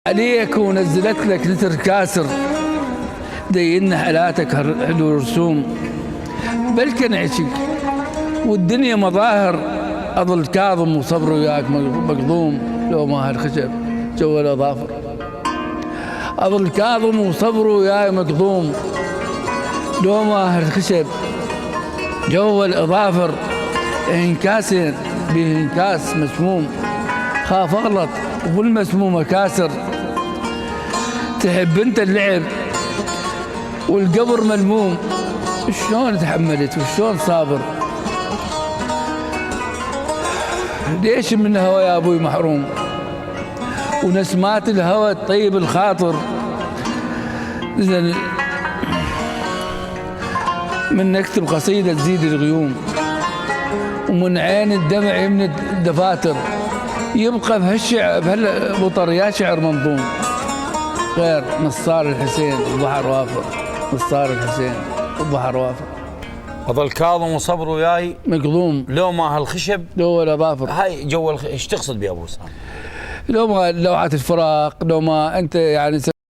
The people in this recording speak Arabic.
عليك ونزلت لك لتر كاسر دين حالاتك حلو رسوم بلكن عشق والدنيا مظاهر أظل كاظم وصبر وياك مقضوم لو ما هالخشب جو الأظافر أظل كاظم وصبر وياك مقضوم لو ما هالخشب جو الأظافر انكاسين به انكاس مسموم خاف أغلط والمسمومة كاسر تحب انت اللعب والقبر ملموم شلون تحملت وشلون صابر ليش من الهوى يا ابوي محروم ونسمات الهوى طيب الخاطر زين من نكتب قصيدة تزيد الغيوم ومن عين الدمع يمني الدفاتر يبقى بهالشعر بهالبطر يا شعر منظوم غير نصار الحسين البحر وافر نصار الحسين البحر وافر اظل كاظم وصبر وياي مقضوم لو ما هالخشب لو الاظافر هاي جو ايش تقصد بيا ابو وسام؟ لو ما لوعة الفراق لو ما انت يعني